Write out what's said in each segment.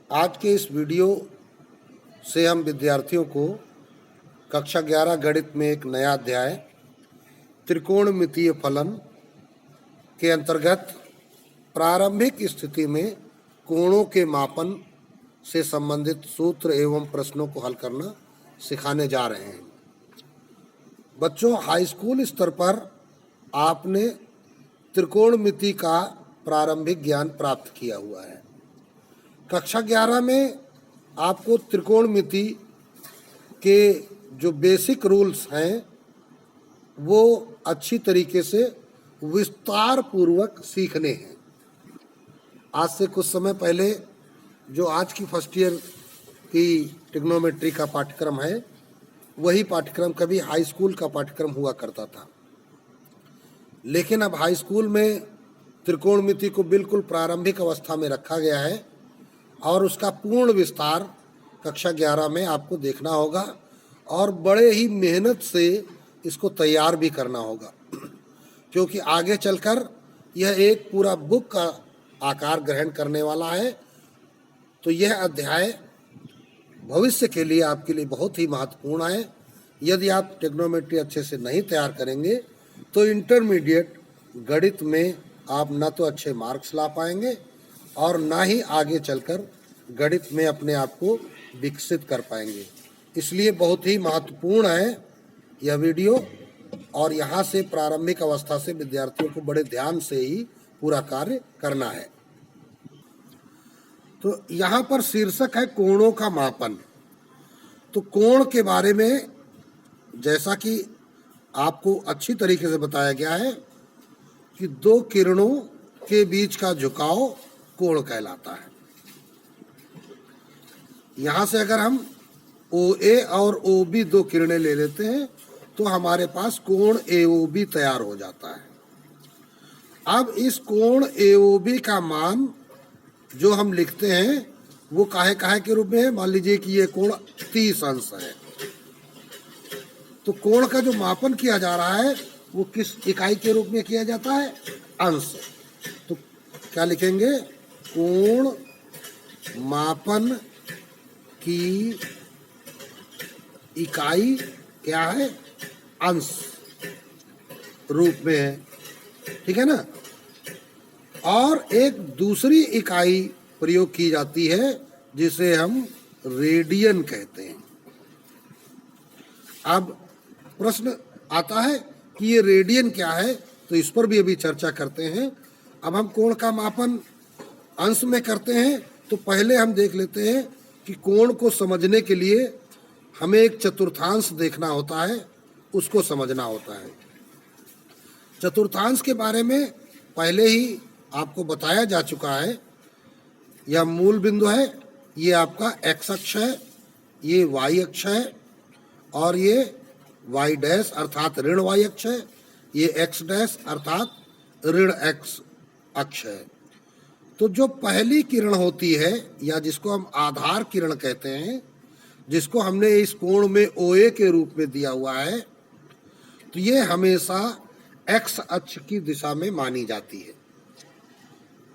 आज के इस वीडियो से हम विद्यार्थियों को कक्षा 11 गणित में एक नया अध्याय त्रिकोणमितीय फलन के अंतर्गत प्रारंभिक स्थिति में कोणों के मापन से संबंधित सूत्र एवं प्रश्नों को हल करना सिखाने जा रहे हैं। बच्चों, हाई स्कूल स्तर पर आपने त्रिकोणमिति का प्रारंभिक ज्ञान प्राप्त किया हुआ है। कक्षा 11 में आपको त्रिकोणमिति के जो बेसिक रूल्स हैं वो अच्छी तरीके से विस्तार पूर्वक सीखने हैं। आज से कुछ समय पहले जो आज की फर्स्ट ईयर की ट्रिग्नोमेट्री का पाठ्यक्रम है, वही पाठ्यक्रम कभी हाई स्कूल का पाठ्यक्रम हुआ करता था। लेकिन अब हाई स्कूल में त्रिकोणमिति को बिल्कुल प्रारंभिक अवस्था में रखा गया है और उसका पूर्ण विस्तार कक्षा 11 में आपको देखना होगा और बड़े ही मेहनत से इसको तैयार भी करना होगा, क्योंकि आगे चलकर यह एक पूरा बुक का आकार ग्रहण करने वाला है। तो यह अध्याय भविष्य के लिए आपके लिए बहुत ही महत्वपूर्ण है। यदि आप ट्रिग्नोमेट्री अच्छे से नहीं तैयार करेंगे तो इंटरमीडिएट गणित में आप न तो अच्छे मार्क्स ला पाएंगे और ना ही आगे चलकर गणित में अपने आप को विकसित कर पाएंगे। इसलिए बहुत ही महत्वपूर्ण है यह वीडियो और यहाँ से प्रारंभिक अवस्था से विद्यार्थियों को बड़े ध्यान से ही पूरा कार्य करना है। तो यहाँ पर शीर्षक है कोणों का मापन। तो कोण के बारे में जैसा कि आपको अच्छी तरीके से बताया गया है कि दो किरणों के बीच का झुकाव कोण कहलाता है। यहाँ से अगर हम OA और OB दो किरणें ले लेते हैं तो हमारे पास कोण AOB तैयार हो जाता है। अब इस कोण AOB का मान जो हम लिखते हैं वो काहे के रूप में है। मान लीजिए कि ये कोण 30 अंश है, तो कोण का जो मापन किया जा रहा है वो किस इकाई के रूप में किया जाता है? अंश। तो क्या लिखेंगे? कोण मापन की इकाई क्या है? अंश रूप में है, ठीक है ना। और एक दूसरी इकाई प्रयोग की जाती है जिसे हम रेडियन कहते हैं। अब प्रश्न आता है कि ये रेडियन क्या है, तो इस पर भी अभी चर्चा करते हैं। अब हम कोण का मापन अंश में करते हैं, तो पहले हम देख लेते हैं कि कोण को समझने के लिए हमें एक चतुर्थांश देखना होता है, उसको समझना होता है। चतुर्थांश के बारे में पहले ही आपको बताया जा चुका है। यह मूल बिंदु है, ये आपका x अक्ष है, ये y अक्ष है और ये y डैश अर्थात ऋण y अक्ष है, ये x डैश अर्थात ऋण x अक्ष है। तो जो पहली किरण होती है या जिसको हम आधार किरण कहते हैं, जिसको हमने इस कोण में OA के रूप में दिया हुआ है, तो ये हमेशा x अक्ष की दिशा में मानी जाती है।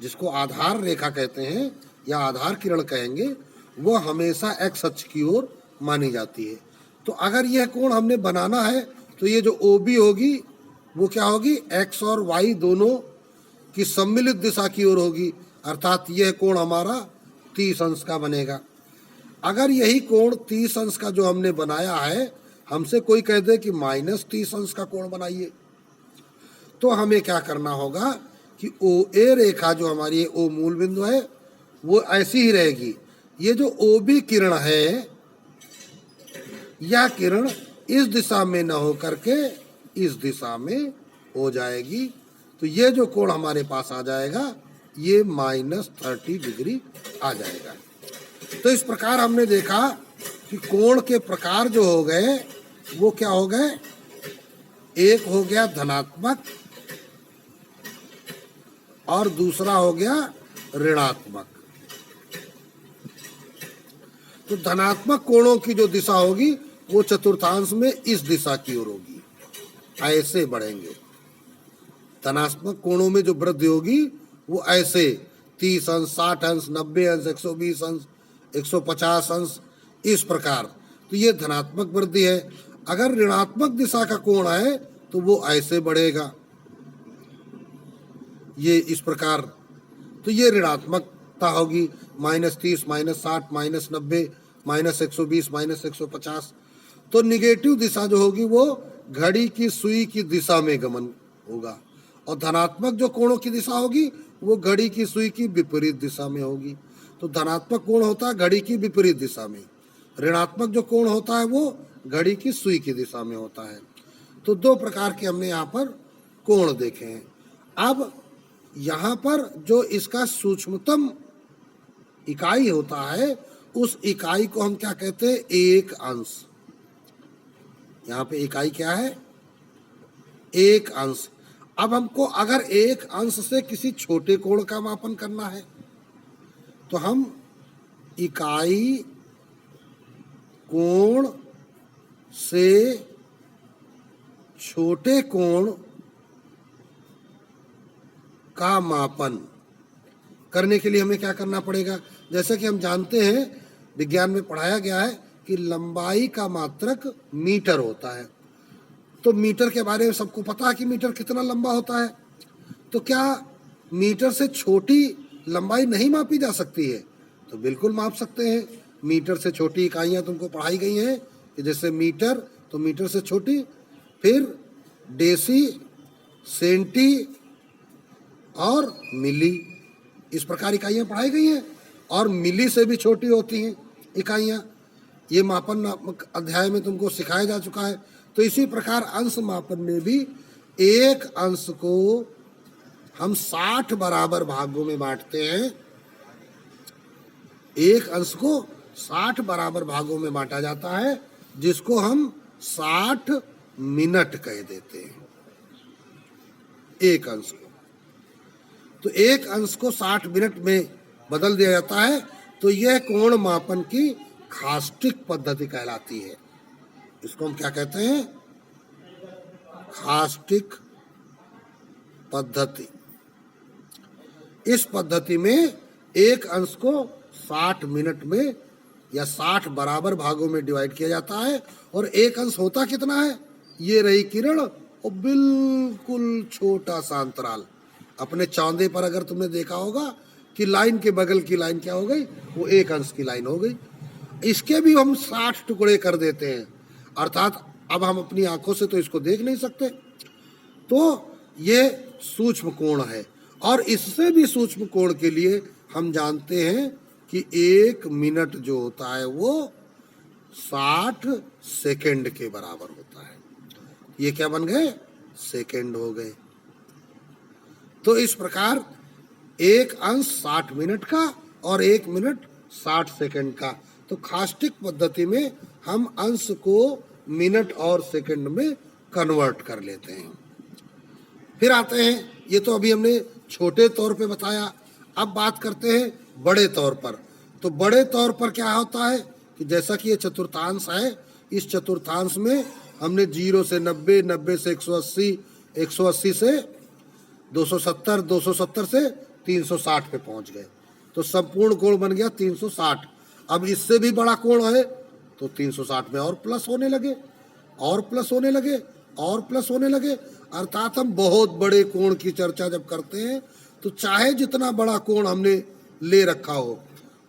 जिसको आधार रेखा कहते हैं या आधार किरण कहेंगे, वो हमेशा x अक्ष की ओर मानी जाती है। तो अगर यह कोण हमने बनाना है तो ये जो OB होगी वो क्या होगी? x और y दोनों की सम्मिलित दिशा की ओर होगी, अर्थात यह कोण हमारा 30 अंश का बनेगा। अगर यही कोण 30 अंश का जो हमने बनाया है, हमसे कोई कह दे कि -30 अंश का कोण बनाइए, तो हमें क्या करना होगा कि OA रेखा जो हमारी O मूल बिंदु है वो ऐसी ही रहेगी। ये जो OB किरण है, यह किरण इस दिशा में न हो करके इस दिशा में हो जाएगी। तो ये जो कोण हमारे पास आ जाएगा ये -30 डिग्री आ जाएगा। तो इस प्रकार हमने देखा कि कोण के प्रकार जो हो गए वो क्या हो गए? एक हो गया धनात्मक और दूसरा हो गया ऋणात्मक। तो धनात्मक कोणों की जो दिशा होगी वो चतुर्थांश में इस दिशा की ओर होगी, ऐसे बढ़ेंगे। धनात्मक कोणों में जो वृद्धि होगी वो ऐसे 30 अंश, 60 अंश, 90 अंश, 120 अंश, 150 अंश, इस प्रकार। तो ये धनात्मक वृद्धि है। अगर ऋणात्मक दिशा का कोण है तो वो ऐसे बढ़ेगा, ये इस प्रकार। तो ये ऋणात्मकता होगी, -30, -60, -90, -120, -150। तो निगेटिव दिशा जो होगी वो घड़ी की सुई की दिशा में गमन होगा, और धनात्मक जो कोणों की दिशा होगी वो घड़ी की सुई की विपरीत दिशा में होगी। तो धनात्मक कोण होता है घड़ी की विपरीत दिशा में, ऋणात्मक जो कोण होता है वो घड़ी की सुई की दिशा में होता है। तो दो प्रकार के हमने यहाँ पर कोण देखे हैं। अब यहाँ पर जो इसका सूक्ष्मतम इकाई होता है उस इकाई को हम क्या कहते हैं, एक अंश। यहाँ पे इकाई क्या है, एक अंश। अब हमको अगर एक अंश से किसी छोटे कोण का मापन करना है तो हम इकाई कोण से छोटे कोण का मापन करने के लिए हमें क्या करना पड़ेगा। जैसे कि हम जानते हैं, विज्ञान में पढ़ाया गया है कि लंबाई का मात्रक मीटर होता है। तो मीटर के बारे में सबको पता है कि मीटर कितना लंबा होता है। तो क्या मीटर से छोटी लंबाई नहीं मापी जा सकती है? तो बिल्कुल माप सकते हैं। मीटर से छोटी इकाइयाँ तुमको पढ़ाई गई हैं कि जैसे मीटर, तो मीटर से छोटी, फिर डेसी, सेंटी और मिली, इस प्रकार इकाइयाँ पढ़ाई गई हैं। और मिली से भी छोटी होती हैं इकाइयाँ, ये मापन अध्याय में तुमको सिखाया जा चुका है। तो इसी प्रकार अंश मापन में भी एक अंश को हम 60 बराबर भागों में बांटते हैं। एक अंश को 60 बराबर भागों में बांटा जाता है, जिसको हम 60 मिनट कह देते हैं एक अंश को। तो एक अंश को 60 मिनट में बदल दिया जाता है। तो यह कोण मापन की खास्टिक पद्धति कहलाती है। इसको हम क्या कहते हैं, खास्टिक पद्धति। इस पद्धति में एक अंश को 60 मिनट में या 60 बराबर भागों में डिवाइड किया जाता है। और एक अंश होता कितना है, ये रही किरण और बिल्कुल छोटा सा अंतराल। अपने चांदे पर अगर तुमने देखा होगा कि लाइन के बगल की लाइन क्या हो गई, वो एक अंश की लाइन हो गई। इसके भी हम 60 टुकड़े कर देते हैं, अर्थात अब हम अपनी आंखों से तो इसको देख नहीं सकते। तो ये सूक्ष्म कोण है। और इससे भी सूक्ष्म कोण के लिए हम जानते हैं कि एक मिनट जो होता है वो 60 सेकंड के बराबर होता है। ये क्या बन गए, सेकंड हो गए। तो इस प्रकार एक अंश 60 मिनट का और एक मिनट 60 सेकंड का। तो खास्टिक पद्धति में हम अंश को मिनट और सेकंड में कन्वर्ट कर लेते हैं। फिर आते हैं, ये तो अभी हमने छोटे तौर पे बताया। अब बात करते हैं बड़े तौर पर। तो बड़े तौर पर क्या होता है कि जैसा कि ये चतुर्थांश है, इस चतुर्थांश में हमने 0 से 90, 90 से 180, 180 से 270, 270 से 360 पे पहुंच गए। तो संपूर्ण कोण बन गया 360। अब इससे भी बड़ा कोण है तो 360 में और प्लस होने लगे, और प्लस होने लगे, और प्लस होने लगे। अर्थात हम बहुत बड़े कोण की चर्चा जब करते हैं तो चाहे जितना बड़ा कोण हमने ले रखा हो,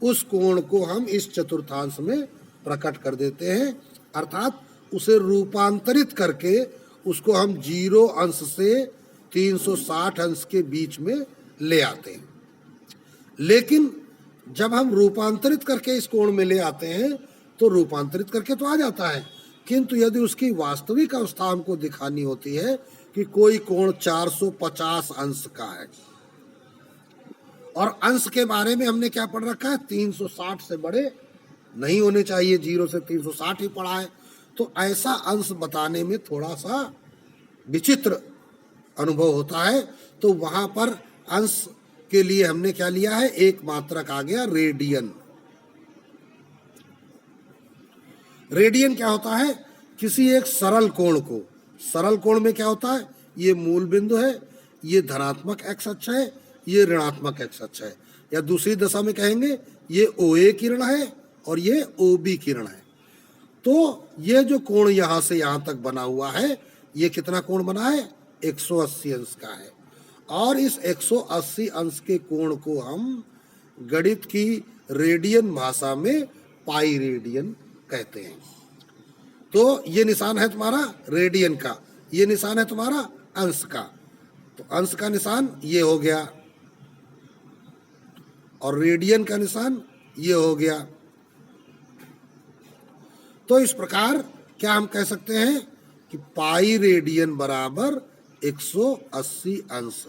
उस कोण को हम इस चतुर्थांश में प्रकट कर देते हैं। अर्थात उसे रूपांतरित करके उसको हम 0 अंश से 360 अंश के बीच में ले आते हैं। लेकिन जब हम रूपांतरित करके इस कोण में ले आते हैं तो रूपांतरित करके तो आ जाता है, किंतु यदि उसकी वास्तविक अवस्था हमको दिखानी होती है कि कोई कोण 450 अंश का है, और अंश के बारे में हमने क्या पढ़ रखा है, 360 से बड़े नहीं होने चाहिए, 0 से 360 ही पढ़ा है। तो ऐसा अंश बताने में थोड़ा सा विचित्र अनुभव होता है। तो वहां पर अंश के लिए हमने क्या लिया है, एक मात्रक आ गया रेडियन। रेडियन क्या होता है, किसी एक सरल कोण को, सरल कोण में क्या होता है, ये मूल बिंदु है, ये धनात्मक एक्स अक्ष है, ये ऋणात्मक एक्स अक्ष है, या दूसरी दशा में कहेंगे ये OA किरण है और ये OB किरण है। तो ये जो कोण यहां से यहां तक बना हुआ है, ये कितना कोण बना है? 180 अंश का है। और इस 180 अंश के कोण को हम गणित की रेडियन भाषा में पाई रेडियन कहते हैं। तो ये निशान है तुम्हारा रेडियन का, ये निशान है तुम्हारा अंश का। तो अंश का निशान ये हो गया और रेडियन का निशान ये हो गया। तो इस प्रकार क्या हम कह सकते हैं कि पाई रेडियन बराबर 180 अंश।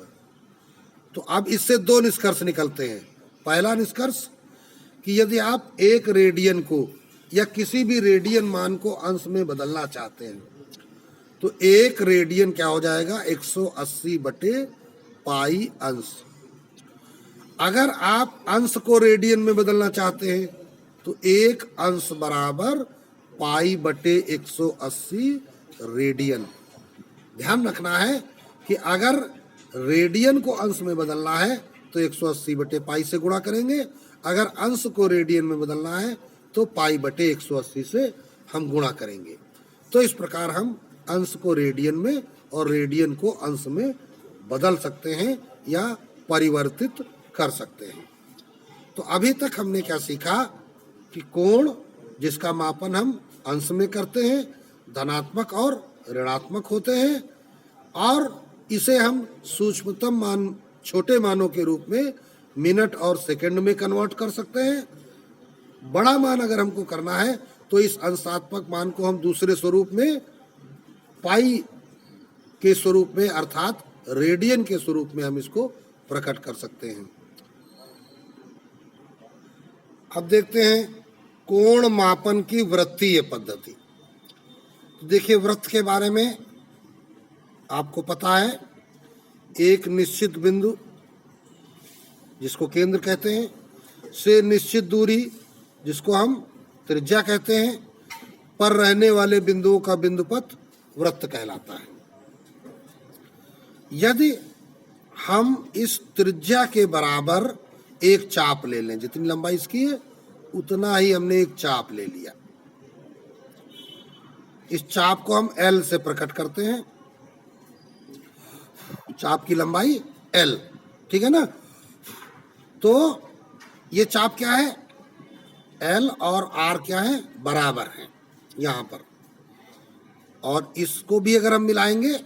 तो अब इससे दो निष्कर्ष निकलते हैं। पहला निष्कर्ष कि यदि आप एक रेडियन को या किसी भी रेडियन मान को अंश में बदलना चाहते हैं तो एक रेडियन क्या हो जाएगा? 180 बटे पाई अंश। अगर आप अंश को रेडियन में बदलना चाहते हैं तो एक अंश बराबर पाई बटे 180 रेडियन। ध्यान रखना है कि अगर रेडियन को अंश में बदलना है तो 180 बटे पाई से गुणा करेंगे, अगर अंश को रेडियन में बदलना है तो पाई बटे 180 से हम गुणा करेंगे। तो इस प्रकार हम अंश को रेडियन में और रेडियन को अंश में बदल सकते हैं या परिवर्तित कर सकते हैं। तो अभी तक हमने क्या सीखा कि कोण जिसका मापन हम अंश में करते हैं धनात्मक और ऋणात्मक होते हैं, और इसे हम सूक्ष्मतम मान, छोटे मानों के रूप में मिनट और सेकंड में कन्वर्ट कर सकते हैं। बड़ा मान अगर हमको करना है तो इस अंशात्मक मान को हम दूसरे स्वरूप में पाई के स्वरूप में अर्थात रेडियन के स्वरूप में हम इसको प्रकट कर सकते हैं। अब देखते हैं कोण मापन की वृत्तीय पद्धति। देखिए वृत्त के बारे में आपको पता है, एक निश्चित बिंदु जिसको केंद्र कहते हैं से निश्चित दूरी जिसको हम त्रिज्या कहते हैं पर रहने वाले बिंदुओं का बिंदुपथ वृत्त कहलाता है। यदि हम इस त्रिज्या के बराबर एक चाप ले लें, जितनी लंबाई इसकी है उतना ही हमने एक चाप ले लिया, इस चाप को हम L से प्रकट करते हैं, चाप की लंबाई L, ठीक है ना। तो ये चाप क्या है? L और R क्या है? बराबर है यहाँ पर। और इसको भी अगर हम मिलाएंगे,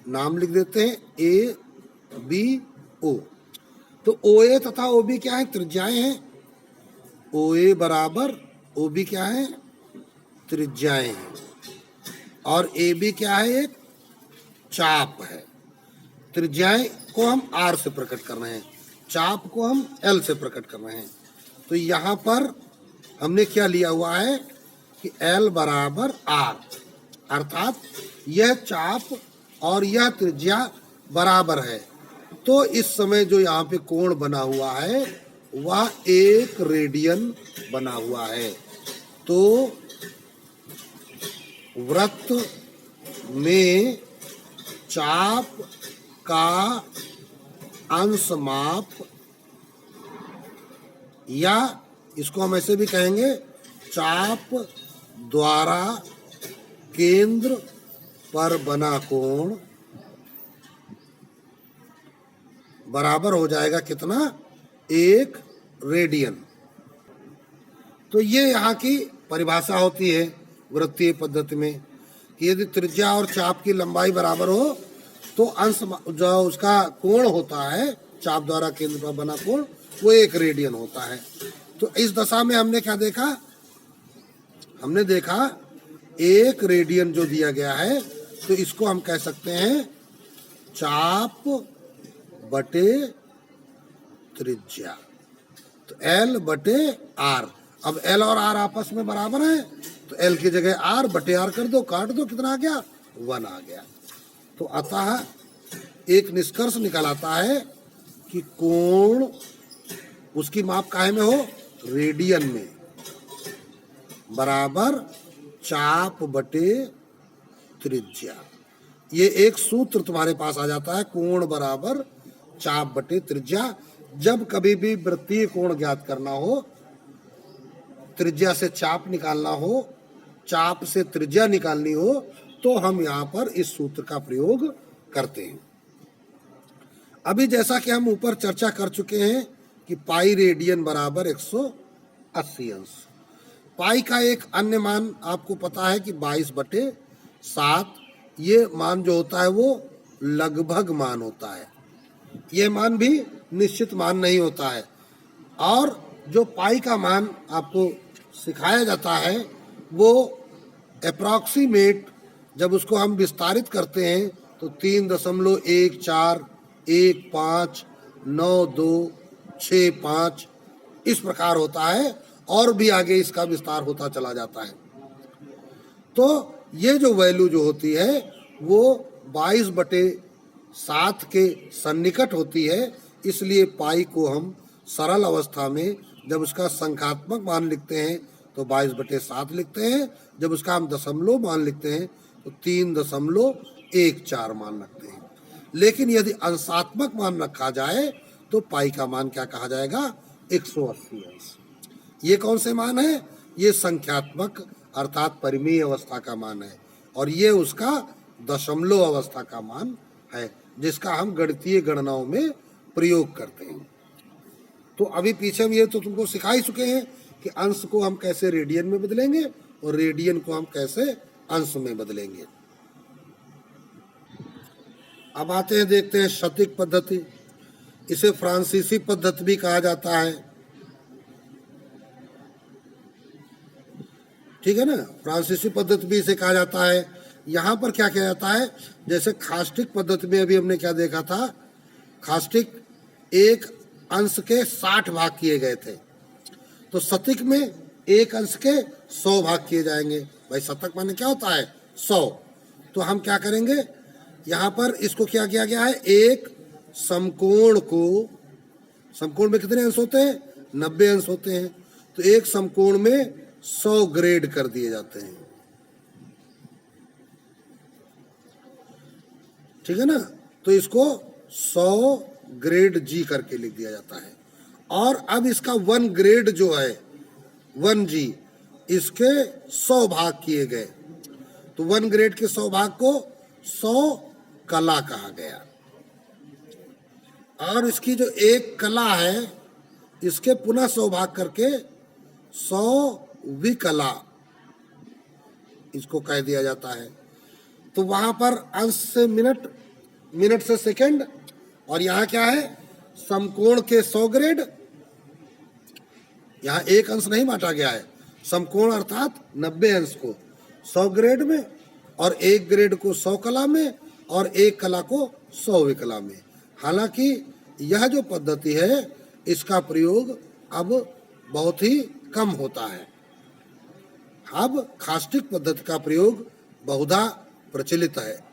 नाम लिख देते हैं ABO। तो OA तथा OB क्या है? त्रिज्याएं हैं। OA बराबर OB क्या है? त्रिज्याएं हैं। और AB क्या है? एक चाप है। त्रिज्याएं को हम R से प्रकट कर रहे हैं, चाप को हम L से प्रकट कर रहे हैं। तो यहाँ पर हमने क्या लिया हुआ है कि L बराबर R, अर्थात यह चाप और यह त्रिज्या बराबर है। तो इस समय जो यहाँ पे कोण बना हुआ है वह 1 रेडियन बना हुआ है। तो वृत्त में चाप का अंश माप, या इसको हम ऐसे भी कहेंगे चाप द्वारा केंद्र पर बना कोण बराबर हो जाएगा कितना? 1 रेडियन। तो ये यहाँ की परिभाषा होती है वृत्तीय पद्धति में कि यदि त्रिज्या और चाप की लंबाई बराबर हो तो अंश जो उसका कोण होता है, चाप द्वारा केंद्र पर बना कोण, वो 1 रेडियन होता है। तो इस दशा में हमने क्या देखा? हमने देखा 1 रेडियन जो दिया गया है तो इसको हम कह सकते हैं चाप बटे त्रिज्या, तो L बटे R। अब L और R आपस में बराबर है तो L की जगह R बटे R कर दो, काट दो, कितना आ गया? 1 आ गया। तो अतः एक निष्कर्ष निकल आता है कि कोण उसकी माप काहे में हो? रेडियन में, बराबर चाप बटे त्रिज्या। ये एक सूत्र तुम्हारे पास आ जाता है, कोण बराबर चाप बटे त्रिज्या। जब कभी भी वृत्तीय कोण ज्ञात करना हो त्रिज्या से चाप निकालना हो, चाप से त्रिज्या निकालनी हो, तो हम यहाँ पर इस सूत्र का प्रयोग करते हैं। अभी जैसा कि हम ऊपर चर्चा कर चुके हैं कि पाई रेडियन बराबर 180 अंश। पाई का एक अन्य मान आपको पता है कि 22/7। ये मान जो होता है वो लगभग मान होता है, ये मान भी निश्चित मान नहीं होता है। और जो पाई का मान आपको सिखाया जाता है वो अप्रॉक्सीमेट, जब उसको हम विस्तारित करते हैं तो 3.1415926 इस प्रकार होता है, और भी आगे इसका विस्तार होता चला जाता है। तो ये जो वैल्यू जो होती है वो 22/7 के सन्निकट होती है। इसलिए पाई को हम सरल अवस्था में जब उसका संख्यात्मक मान लिखते हैं तो 22/7 लिखते हैं, जब उसका हम दशमलव मान लिखते हैं तो 3.14 मान रखते हैं। लेकिन यदि अंशात्मक मान रखा जाए तो पाई का मान क्या कहा जाएगा? 180 अंश। ये कौन से मान है? ये संख्यात्मक अर्थात परिमेय अवस्था का मान है, और ये उसका दशमलव अवस्था का मान है जिसका हम गणितीय गणनाओं में प्रयोग करते हैं। तो अभी पीछे हम ये तो तुमको सिखा ही चुके हैं कि अंश को हम कैसे रेडियन में बदलेंगे और रेडियन को हम कैसे अंश में बदलेंगे। अब आते हैं, देखते हैं शतिक पद्धति। इसे फ्रांसीसी पद्धति भी कहा जाता है, ठीक है ना। फ्रांसीसी पद्धति भी इसे कहा जाता है। यहाँ पर क्या किया जाता है, जैसे खास्टिक पद्धति में अभी हमने क्या देखा था, खास्टिक एक अंश के 60 भाग किए गए थे, तो शतिक में एक अंश के 100 भाग किए जाएंगे। भाई शतक माने क्या होता है? 100। तो हम क्या करेंगे, यहाँ पर इसको क्या किया गया है, एक समकोण को, समकोण में कितने अंश होते हैं? 90 अंश होते हैं। तो एक समकोण में 100 ग्रेड कर दिए जाते हैं, ठीक है ना। तो इसको 100 ग्रेड जी करके लिख दिया जाता है। और अब इसका 1 ग्रेड जो है 1G, इसके 100 भाग किए गए, तो 1 ग्रेड के 100 भाग को 100 कला कहा गया। और इसकी जो एक कला है इसके पुनः 100 भाग करके 100 विकला इसको कह दिया जाता है। तो वहां पर अंश से मिनट, मिनट से सेकंड, और यहाँ क्या है, समकोण के 100 ग्रेड। यहाँ एक अंश नहीं बांटा गया है, समकोण अर्थात 90 अंश को 100 ग्रेड में, और एक ग्रेड को 100 कला में, और एक कला को 100 विकला में। हालांकि यह जो पद्धति है इसका प्रयोग अब बहुत ही कम होता है। अब खास्टिक पद्धति का प्रयोग बहुधा प्रचलित है।